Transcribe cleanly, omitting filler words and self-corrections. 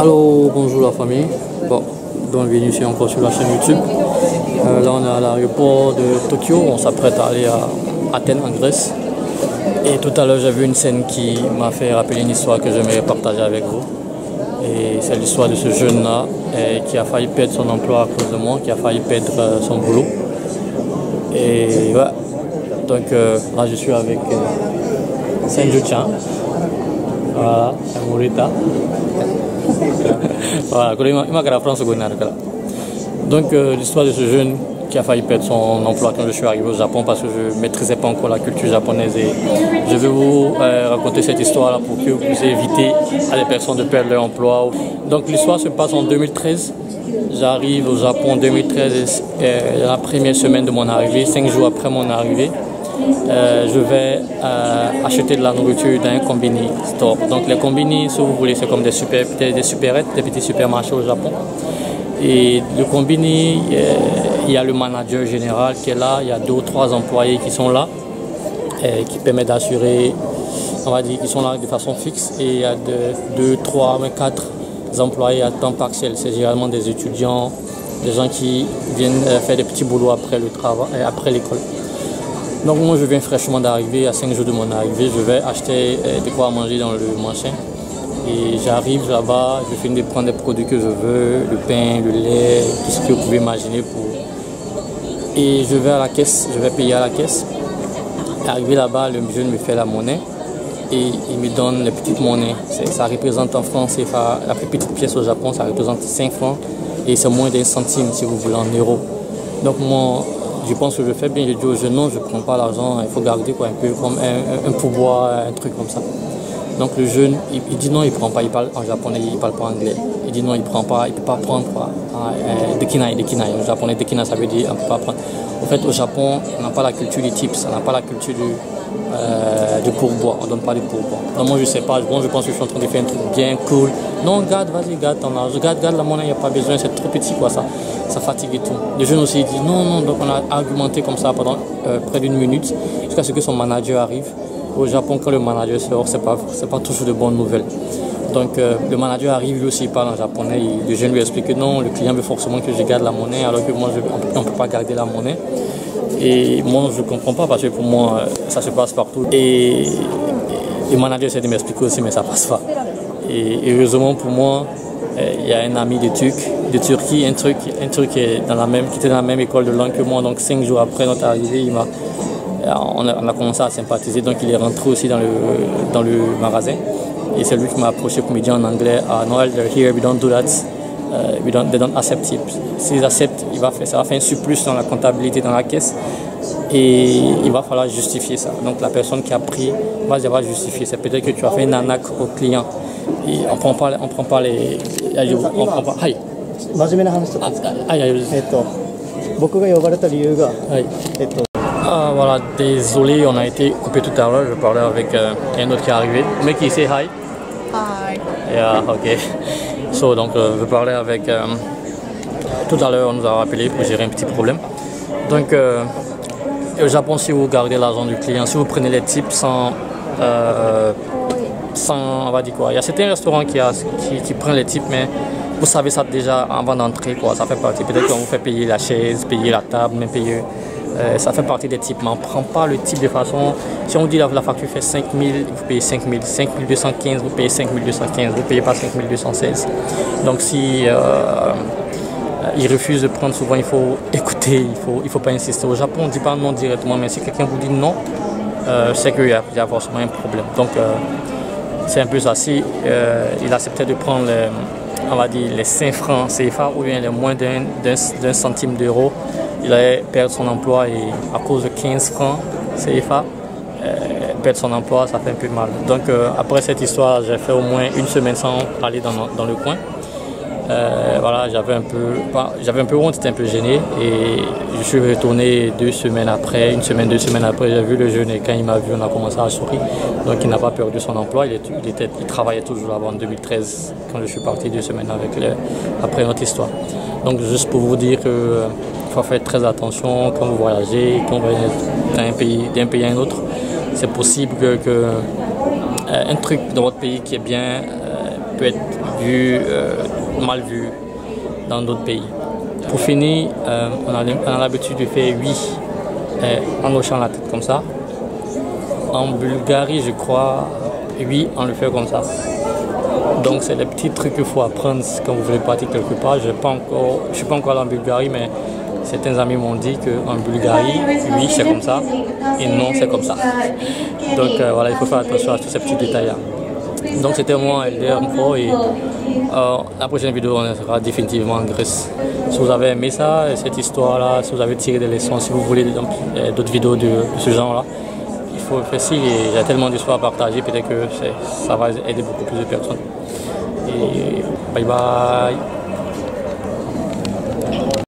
Allô, bonjour la famille. Bon, bienvenue ici encore sur la chaîne YouTube. Là, on est à l'aéroport de Tokyo. On s'apprête à aller à Athènes, en Grèce. Et tout à l'heure, j'ai vu une scène qui m'a fait rappeler une histoire que j'aimerais partager avec vous. Et c'est l'histoire de ce jeune-là qui a failli perdre son emploi à cause de moi, qui a failli perdre son boulot. Et ouais, donc là, je suis avec Senju-chan. Voilà, Morita. Voilà, donc l'histoire de ce jeune qui a failli perdre son emploi quand je suis arrivé au Japon parce que je ne maîtrisais pas encore la culture japonaise, et je vais vous raconter cette histoire là pour que vous puissiez éviter à des personnes de perdre leur emploi. Donc l'histoire se passe en 2013. J'arrive au Japon en 2013, la première semaine de mon arrivée, 5 jours après mon arrivée. Je vais acheter de la nourriture dans un combini store. Donc les combini, si vous voulez, c'est comme des supérettes, des petits supermarchés au Japon. Et le combini, il y a le manager général qui est là, il y a 2 ou 3 employés qui sont là, qui permettent d'assurer, on va dire, qui sont là de façon fixe. Et il y a 2, 3, 4 employés à temps partiel. C'est généralement des étudiants, des gens qui viennent faire des petits boulots après le travail, après l'école. Donc moi je viens fraîchement d'arriver, à 5 jours de mon arrivée, je vais acheter de quoi manger dans le machin. Et j'arrive là-bas, je finis de prendre des produits que je veux, le pain, le lait, tout ce que vous pouvez imaginer pour... Et je vais à la caisse, je vais payer à la caisse. Arrivé là-bas, le jeune me fait la monnaie et il me donne les petites monnaies. Ça représente en francs CFA, la plus petite pièce au Japon, ça représente 5 francs et c'est moins d'1 centime si vous voulez en euros. Donc moi, je pense que je fais bien, je dis au jeune non, je ne prends pas l'argent, il faut garder quoi, un peu comme un pourboire, un truc comme ça. Donc le jeune, il dit non, il ne prend pas, il parle en japonais, il ne parle pas anglais. Il dit non, il ne prend pas, il ne peut pas prendre quoi. Dekinai. En japonais, dekinai, ça veut dire on ne peut pas prendre. En fait, au Japon, on n'a pas la culture du tips, on n'a pas la culture du pourboire, on ne donne pas de pourboire. Donc moi je ne sais pas, bon, je pense que je suis en train de faire un truc bien cool. Non, garde, vas-y, garde ton argent, garde la monnaie, il n'y a pas besoin, c'est trop petit quoi, ça fatigue et tout. Le jeune aussi il dit non, donc on a argumenté comme ça pendant près d'1 minute, jusqu'à ce que son manager arrive. Au Japon, quand le manager sort, c'est pas toujours de bonnes nouvelles. Donc le manager arrive, lui aussi il parle en japonais, le jeune lui explique que non, le client veut forcément que je garde la monnaie, alors que moi on ne peut pas garder la monnaie. Et moi je ne comprends pas parce que pour moi ça se passe partout. Et le manager essaie de m'expliquer aussi, mais ça passe pas. Et heureusement pour moi, il y a un ami de Turquie, un truc qui était dans la même école de langue que moi. Donc 5 jours après notre arrivée, on a commencé à sympathiser, donc il est rentré aussi dans le magasin. Et c'est lui qui m'a approché pour me dire en anglais, no, here we don't do that, they don't accept tips. S'ils acceptent, ça va faire un surplus dans la comptabilité, dans la caisse, et il va falloir justifier ça. Donc la personne qui a pris va devoir justifier. C'est peut-être que tu as fait une arnaque au client. Et on prend pas les... On prend pas... Hi. Voilà, désolé, on a été coupé tout à l'heure. Je parlais avec un autre qui est arrivé. Mais qui say hi? Hi. Yeah, ok. So, donc, je parlais avec... tout à l'heure, on nous a rappelé pour gérer un petit problème. Donc, au Japon, si vous gardez l'argent du client, si vous prenez les tips sans on va dire quoi, il y a certains restaurants qui prennent les tips, mais vous savez ça déjà avant d'entrer, quoi. Ça fait partie. Peut-être qu'on vous fait payer la chaise, payer la table, même payer... ça fait partie des types, mais on ne prend pas le type de façon. Si on dit la facture fait 5 000, vous payez 5 000, 5 215, vous payez 5 215, vous ne payez pas 5 216. Donc si il refuse de prendre, souvent il faut écouter, il faut pas insister. Au Japon on ne dit pas non directement, mais si quelqu'un vous dit non, c'est qu'il y a forcément un problème. Donc c'est un peu ça. Si il acceptait de prendre on va dire les 5 francs CFA ou bien les moins d'un centime d'euro, il allait perdre son emploi, et à cause de 15 francs CFA, perdre son emploi, ça fait un peu mal. Donc après cette histoire, j'ai fait au moins 1 semaine sans aller dans le coin. Voilà, j'avais un peu honte, j'étais un peu gêné, et je suis retourné 2 semaines après, 1 semaine, 2 semaines après, j'ai vu le jeune, et quand il m'a vu, on a commencé à sourire. Donc il n'a pas perdu son emploi, il travaillait toujours là-bas en 2013, quand je suis parti 2 semaines après notre histoire. Donc juste pour vous dire que il faut faire très attention quand vous voyagez, quand vous voyagez d'un pays à un autre. C'est possible que un truc dans votre pays qui est bien peut être vu, mal vu dans d'autres pays. Pour finir, on a l'habitude de faire oui en hochant la tête comme ça. En Bulgarie, je crois, oui, on le fait comme ça. Donc c'est des petits trucs qu'il faut apprendre quand vous voulez partir quelque part. Je ne suis pas encore allé en Bulgarie, mais certains amis m'ont dit qu'en Bulgarie, oui, c'est comme ça, et non, c'est comme ça. Donc voilà, il faut faire attention à tous ces petits détails-là. Donc c'était moi, Elder Mfo, et la prochaine vidéo, on sera définitivement en Grèce. Si vous avez aimé ça, cette histoire-là, si vous avez tiré des leçons, si vous voulez d'autres vidéos de ce genre-là, il faut faire ci. Il y a tellement d'histoires à partager, peut-être que ça va aider beaucoup plus de personnes. Et bye bye.